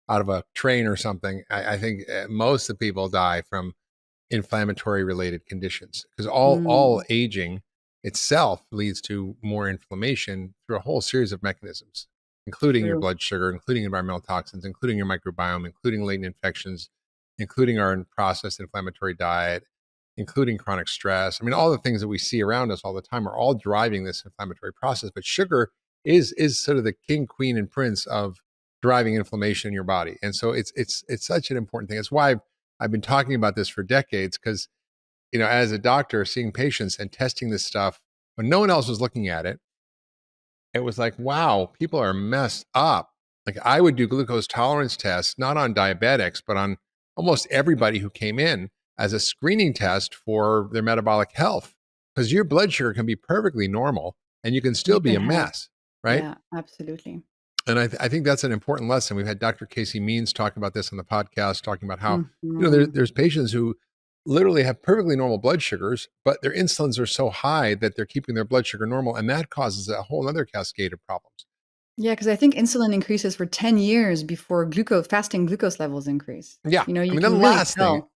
out of a train or something, I think most of the people die from inflammatory related conditions because all Mm, aging itself leads to more inflammation through a whole series of mechanisms, including your true. blood sugar, including environmental toxins, including your microbiome, including latent infections, including our processed inflammatory diet, including chronic stress. I mean, all the things that we see around us all the time are all driving this inflammatory process. But sugar is sort of the king, queen, and prince of driving inflammation in your body. And so it's such an important thing. It's why I've been talking about this for decades because, as a doctor, seeing patients and testing this stuff when no one else was looking at it, it was like, wow, people are messed up. Like I would do glucose tolerance tests, not on diabetics, but on almost everybody who came in as a screening test for their metabolic health. Because your blood sugar can be perfectly normal and you can still You be can a have, mess, right? yeah, absolutely. And I think that's an important lesson. We've had Dr. Casey Means talking about this on the podcast, talking about how, Hmm. there's patients who literally have perfectly normal blood sugars, but their insulins are so high that they're keeping their blood sugar normal. And that causes a whole other cascade of problems. Yeah, because I think insulin increases for 10 years before fasting glucose levels increase. Yeah. I You mean, then can the really last thing, tell.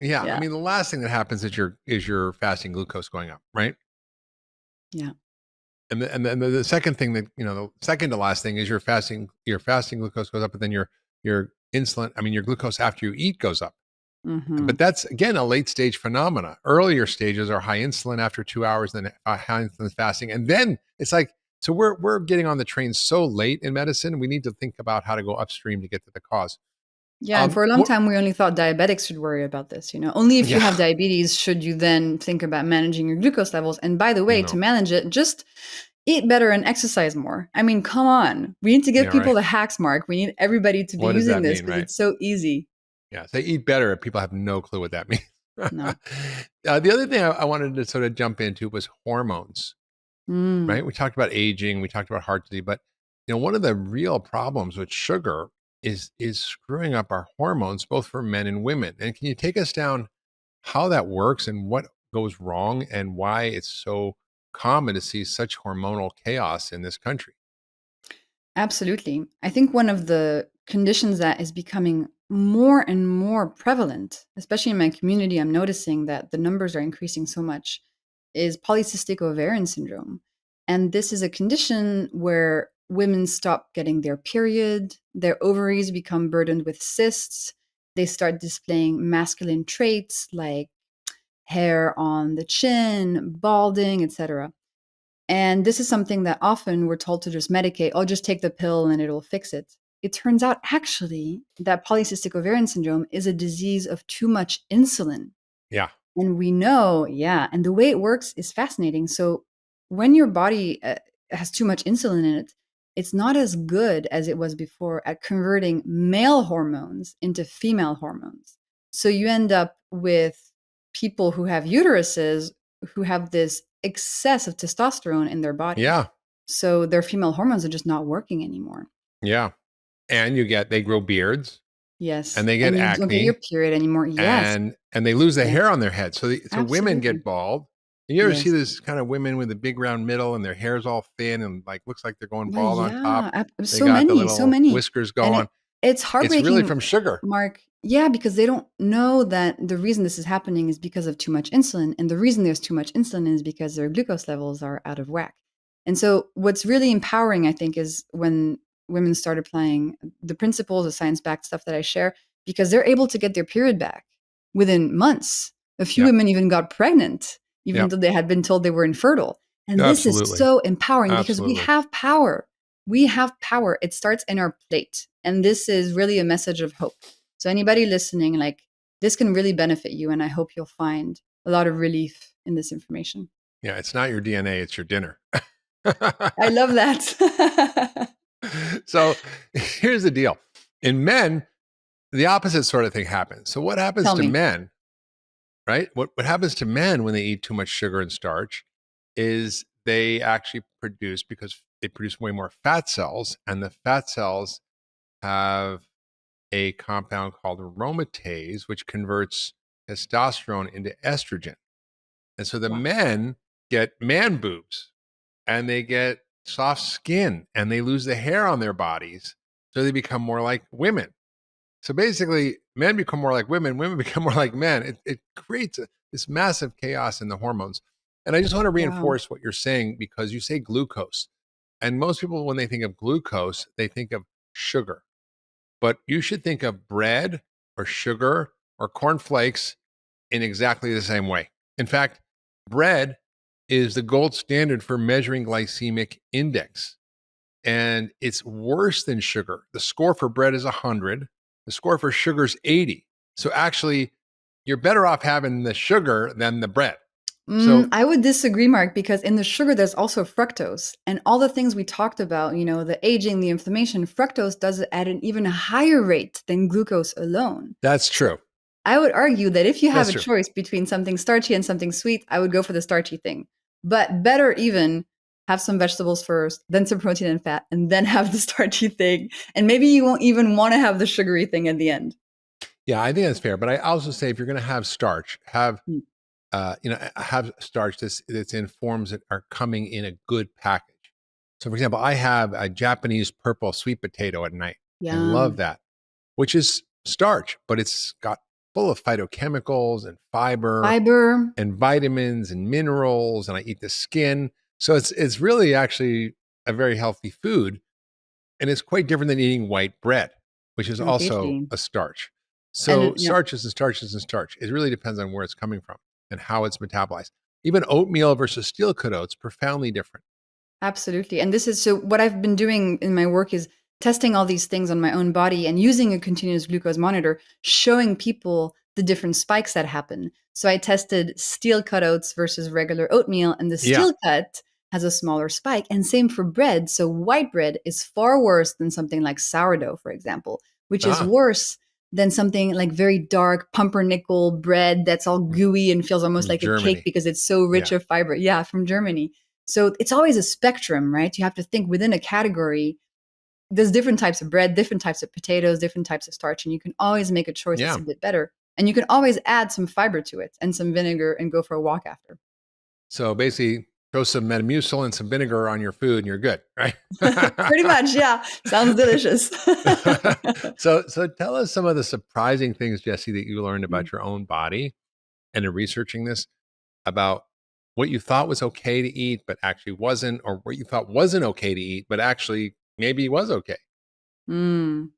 yeah. I Yeah, mean, the last thing that happens is your fasting glucose going up, right? yeah. And then the second thing that, the second to last thing is your fasting glucose goes up, but then your insulin, I mean, your glucose after you eat goes up. Hmm. But that's again a late stage phenomena. Earlier stages are high insulin after 2 hours, then high insulin fasting, and then it's like so we're getting on the train so late in medicine. We need to think about how to go upstream to get to the cause. Yeah, and for a long What? time, we only thought diabetics should worry about this. Only if you Yeah, have diabetes should you then think about managing your glucose levels. And by the way, to no, manage it, just eat better and exercise more. I mean, come on. We need to give yeah, right. people the hacks, Mark. We need everybody to be What does using that this mean, because right? it's so easy. Yeah, they eat better. People have no clue what that means. No. The other thing I wanted to sort of jump into was hormones. Mm. Right? We talked about aging, we talked about heart disease, but one of the real problems with sugar is screwing up our hormones, both for men and women. And can you take us down how that works and what goes wrong and why it's so common to see such hormonal chaos in this country? Absolutely. I think one of the conditions that is becoming more and more prevalent, especially in my community, I'm noticing that the numbers are increasing so much, is polycystic ovarian syndrome. And this is a condition where women stop getting their period, their ovaries become burdened with cysts, they start displaying masculine traits like hair on the chin, balding, etc. And this is something that often we're told to just medicate, oh, just take the pill and it'll fix it. It turns out actually that polycystic ovarian syndrome is a disease of too much insulin. Yeah. And we know, yeah, and the way it works is fascinating. So when your body has too much insulin in it, it's not as good as it was before at converting male hormones into female hormones. So you end up with people who have uteruses who have this excess of testosterone in their body. Yeah. So their female hormones are just not working anymore. Yeah. And they grow beards and Yes. they get And you don't get your acne period anymore. Yes. and they lose the Yes. hair on their head. So women Absolutely. get bald. And you ever see Yes. this kind of women with a big round middle and their hair's all thin and like looks like they're going Well, bald on top? yeah, They so got the many, so little many. whiskers And going. it's It's really heartbreaking, from sugar. Mark. Yeah, because they don't know that the reason this is happening is because of too much insulin. And the reason there's too much insulin is because their glucose levels are out of whack. And so, what's really empowering, I think, is when women start applying the principles, the science backed stuff that I share, because they're able to get their period back within months. A few Yep. women even got pregnant, even Yep. though they had been told they were infertile. And this is Absolutely. so empowering because we Absolutely. have power. We have power. It starts in our plate. And this is really a message of hope. So, anybody listening, like, this can really benefit you. And I hope you'll find a lot of relief in this information. Yeah. It's not your DNA, it's your dinner. I love that. So here's the deal. In men, the opposite sort of thing happens. So what happens Tell to me. men, right? What happens to men when they eat too much sugar and starch is they actually produce because they produce way more fat cells, and the fat cells have a compound called aromatase, which converts testosterone into estrogen. And so the Wow. men get man boobs and they get soft skin and they lose the hair on their bodies. So they become more like women. So basically, men become more like women, women become more like men. It creates this massive chaos in the hormones. And I just want to Wow. reinforce what you're saying because you say glucose. And most people, when they think of glucose, they think of sugar. But you should think of bread or sugar or cornflakes in exactly the same way. In fact, bread is the gold standard for measuring glycemic index, and it's worse than sugar. The score for bread is 100, the score for sugar is 80. So actually, you're better off having the sugar than the bread. So I would disagree, Mark, because in the sugar, there's also fructose. And all the things we talked about, the aging, the inflammation, fructose does it at an even higher rate than glucose alone. that's So true. I would argue that if you have That's a true. choice between something starchy and something sweet, I would go for the starchy thing. But better even have some vegetables first, then some protein and fat, and then have the starchy thing. And maybe you won't even want to have the sugary thing at the end. Yeah, I think that's fair. But I also say if you're going to have starch, Mm. have starch that's in forms that are coming in a good package. So, for example, I have a Japanese purple sweet potato at night. I love Yum. that, which is starch, but it's got full of phytochemicals and fiber Fiber. and vitamins and minerals, and I eat the skin. So it's really actually a very healthy food, and it's quite different than eating white bread, which is also Completely. a starch. And So starches and starches and starch. It really depends on where it's coming from and how it's metabolized. Even oatmeal versus steel cut oats, profoundly different. absolutely. And this is so what I've been doing in my work is testing all these things on my own body and using a continuous glucose monitor, showing people the different spikes that happen. So I tested steel cut oats versus regular oatmeal, and the Yeah. steel cut has a smaller spike. And same for bread. So white bread is far worse than something like sourdough, for example, which is Ah, worse than something like very dark pumpernickel bread that's all gooey and feels almost from like a cake Germany. because it's so rich Yeah. of fiber. Yeah, from Germany. So it's always a spectrum, right? You have to think within a category. There's different types of bread, different types of potatoes, different types of starch, and you can always make a choice that's Yeah. a bit better. And you can always add some fiber to it and some vinegar and go for a walk after. So basically, throw some Metamucil and some vinegar on your food, and you're good, right? Pretty much, yeah. Sounds delicious. So tell us some of the surprising things, Jesse, that you learned Mm. about your own body and in researching this about what you thought was okay to eat, but actually wasn't, or what you thought wasn't okay to eat, but actually maybe was okay. Mm.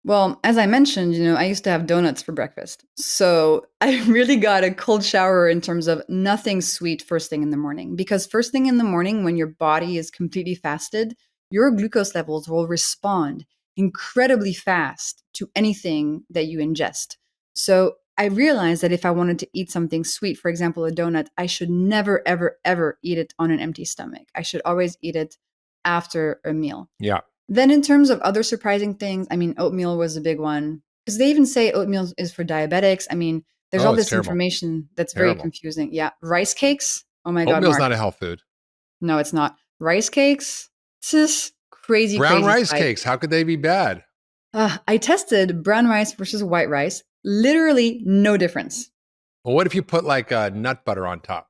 Well, as I mentioned, I used to have donuts for breakfast. So I really got a cold shower in terms of nothing sweet first thing in the morning. Because first thing in the morning, when your body is completely fasted, your glucose levels will respond incredibly fast to anything that you ingest. So I realized that if I wanted to eat something sweet, for example, a donut, I should never, ever, ever eat it on an empty stomach. I should always eat it after a meal. Yeah. Then in terms of other surprising things, I mean, oatmeal was a big one because they even say oatmeal is for diabetics. I mean, there's Oh, all it's this terrible. information that's very Terrible. confusing. Yeah, rice cakes. Oh my God, Oatmeal's Mark. not a health food. No, it's not. Rice cakes. This is crazy, Brown crazy rice spike. cakes, how could they be bad? I tested brown rice versus white rice. Literally no difference. Well, what if you put like nut butter on top?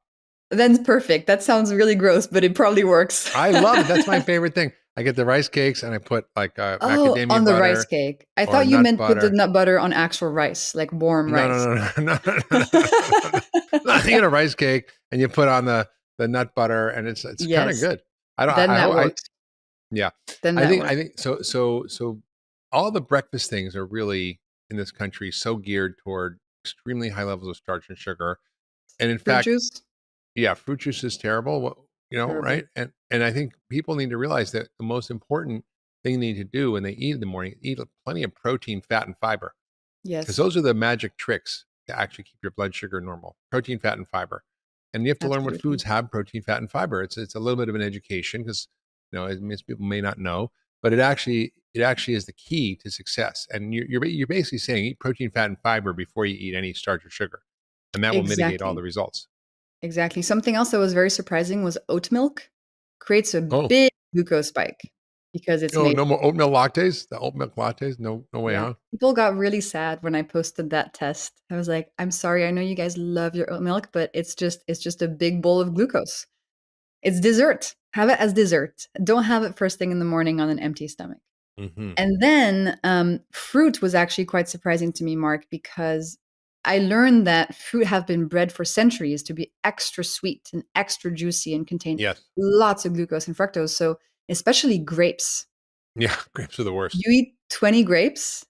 That's perfect. That sounds really gross, but it probably works. I love it. That's my favorite thing. I get the rice cakes and I put like Oh, macadamia on the rice butter cake. I or thought you nut meant put the butter. nut butter on actual rice, like warm No, rice. no, no, no, no, no, no, no, no, no. No, you get a rice cake and you put on the nut butter and it's kind of Yes. good. I don't. Then I that hope. I works. Yeah. Then I that think. I works. think so. All the breakfast things are really in this country so geared toward extremely high levels of starch and sugar. And in Fruit fact, juice? yeah, fruit juice is terrible. Terrible. Right? And I think people need to realize that the most important thing they need to do when they eat in the morning, eat plenty of protein, fat, and fiber, because Yes, those are the magic tricks to actually keep your blood sugar normal. Protein, fat, and fiber. And you have to learn what absolutely. foods have protein, fat, and fiber. It's a little bit of an education because as most people may not know, but it actually is the key to success. And you're basically saying eat protein, fat, and fiber before you eat any starch or sugar, and that will mitigate all Exactly. the results. Exactly. Something else that was very surprising was oat milk creates a Oh, big glucose spike because it's no, made. no more oat milk lattes. The oat milk lattes. No, no way, Yeah. huh? People got really sad when I posted that test. I was like, "I'm sorry. I know you guys love your oat milk, but it's just a big bowl of glucose. It's dessert. Have it as dessert. Don't have it first thing in the morning on an empty stomach." Hmm. And then fruit was actually quite surprising to me, Mark, because I learned that fruit have been bred for centuries to be extra sweet and extra juicy and contain Yes. lots of glucose and fructose. So, especially grapes. Yeah. Grapes are the worst. You eat 20 grapes,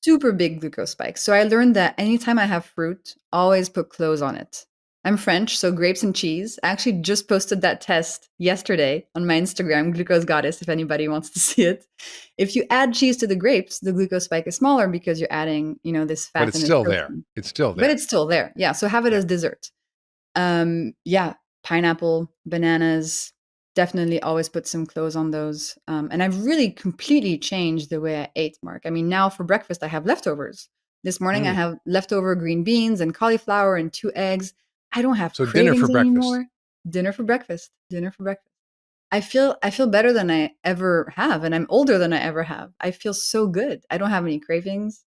super big glucose spikes. So I learned that anytime I have fruit, always put cloves on it. I'm French, so grapes and cheese. I actually just posted that test yesterday on my Instagram, Glucose Goddess, if anybody wants to see it. If you add cheese to the grapes, the glucose spike is smaller because you're adding, this But fat it's and this still there. protein. It's still But there. it's still there. Yeah. So have it Yeah. as dessert. Yeah, pineapple, bananas, definitely always put some cloves on those. And I've really completely changed the way I ate, Mark. I mean, now for breakfast, I have leftovers. This morning, I Mm. have leftover green beans and cauliflower and 2 eggs. I don't have So dinner for cravings breakfast. anymore. Dinner for breakfast. Dinner for breakfast. I feel better than I ever have, and I'm older than I ever have. I feel so good. I don't have any cravings.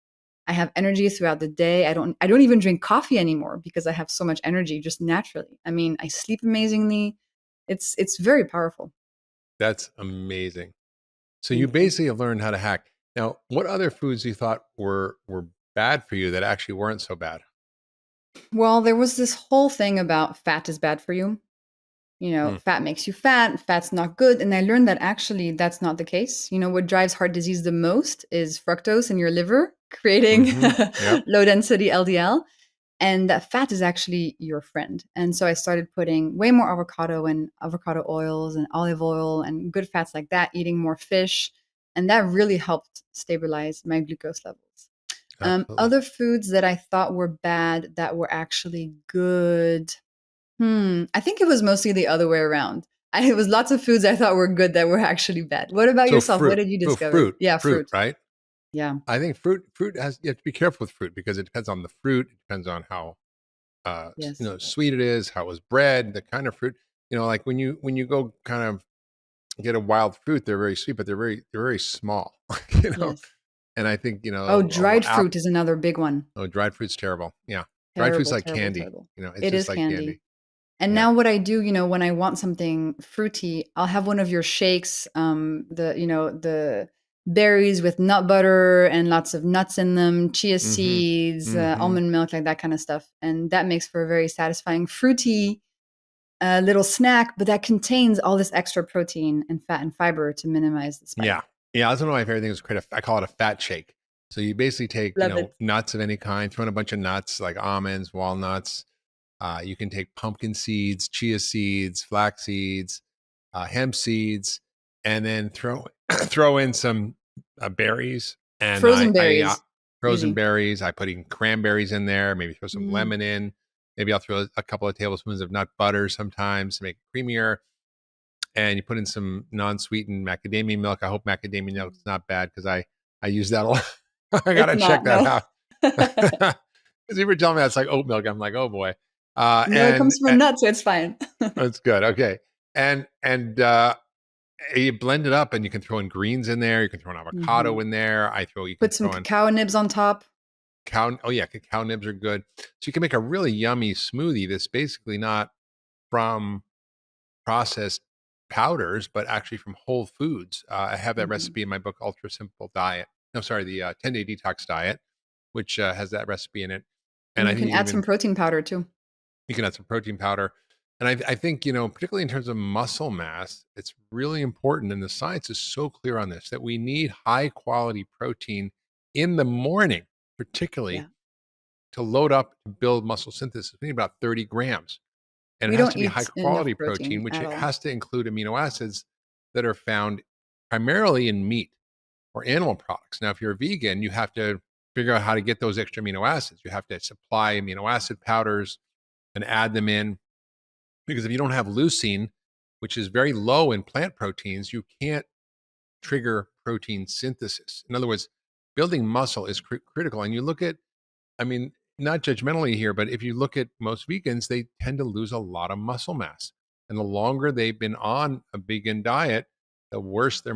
I have energy throughout the day. I don't even drink coffee anymore because I have so much energy just naturally. I mean, I sleep amazingly. It's very powerful. That's amazing. So you Thank you. basically have learned how to hack. Now, what other foods you thought were bad for you that actually weren't so bad? Well, there was this whole thing about fat is bad for you. Mm. Fat makes you fat, fat's not good. And I learned that actually that's not the case. What drives heart disease the most is fructose in your liver, creating Hmm. Yep. low density LDL. And that fat is actually your friend. And so I started putting way more avocado and avocado oils and olive oil and good fats like that, eating more fish. And that really helped stabilize my glucose levels. Absolutely. Other foods that I thought were bad that were actually good. I think it was mostly the other way around. It was lots of foods I thought were good that were actually bad. What about So yourself? What fruit. did you So discover? fruit. Yeah, Fruit. fruit. Right. Yeah. I think fruit has, you have to be careful with fruit because it depends on the fruit. It depends on how Yes. sweet it is, how it was bred, the kind of fruit. Like when you go kind of get a wild fruit, they're very sweet, but they're very small. you know. Yes. And I think Oh, a lot dried fruit is another big one. dried fruit's terrible. Yeah, dried fruit's Terrible, like terrible, candy. terrible. It's It just is like candy. candy. And Yeah. now what I do, when I want something fruity, I'll have one of your shakes, the berries with nut butter and lots of nuts in them, chia Mm-hmm. seeds, Mm-hmm. almond milk, like that kind of stuff. And that makes for a very satisfying, fruity little snack, but that contains all this extra protein and fat and fiber to minimize the Yeah. spike. Yeah. That's one of my favorite things. I call it a fat shake. So you basically take, Love it. nuts of any kind, throw in a bunch of nuts like almonds, walnuts. You can take pumpkin seeds, chia seeds, flax seeds, hemp seeds, and then throw throw in some berries. And Frozen I berries, frozen easy. berries. I put in cranberries in there. Maybe throw some Mm, lemon in. Maybe I'll throw a couple of tablespoons of nut butter sometimes to make it creamier. And you put in some non-sweetened macadamia milk. I hope macadamia milk is not bad because I use that a lot. I it's gotta check not, that no. out. Because you were telling me that's like oat milk. I'm like, oh boy. No, it And comes from nuts, so it's fine. that's good. Okay. And you blend it up and you can throw in greens in there. You can throw an avocado Mhm. in there. You can Put some throw in cacao nibs on top. cow. Oh yeah. Cacao nibs are good. So you can make a really yummy smoothie that's basically not from processed powders, but actually from whole foods. I have that Mhm. recipe in my book, Ultra Simple Diet. No, sorry, the 10-day detox diet, which has that recipe in it. And And I you think can add some protein powder too. you can add some protein powder. And I think, particularly in terms of muscle mass, it's really important. And the science is so clear on this that we need high quality protein in the morning, particularly Yeah. to load up to build muscle synthesis. We need about 30 grams. And it We has don't to be high eat enough quality protein, protein which at it all. has to include amino acids that are found primarily in meat or animal products. Now, if you're a vegan, you have to figure out how to get those extra amino acids. You have to supply amino acid powders and add them in because if you don't have leucine, which is very low in plant proteins, you can't trigger protein synthesis. In other words, building muscle is critical. And you look at, I mean, not judgmentally here, but if you look at most vegans, they tend to lose a lot of muscle mass. And the longer they've been on a vegan diet, the worse their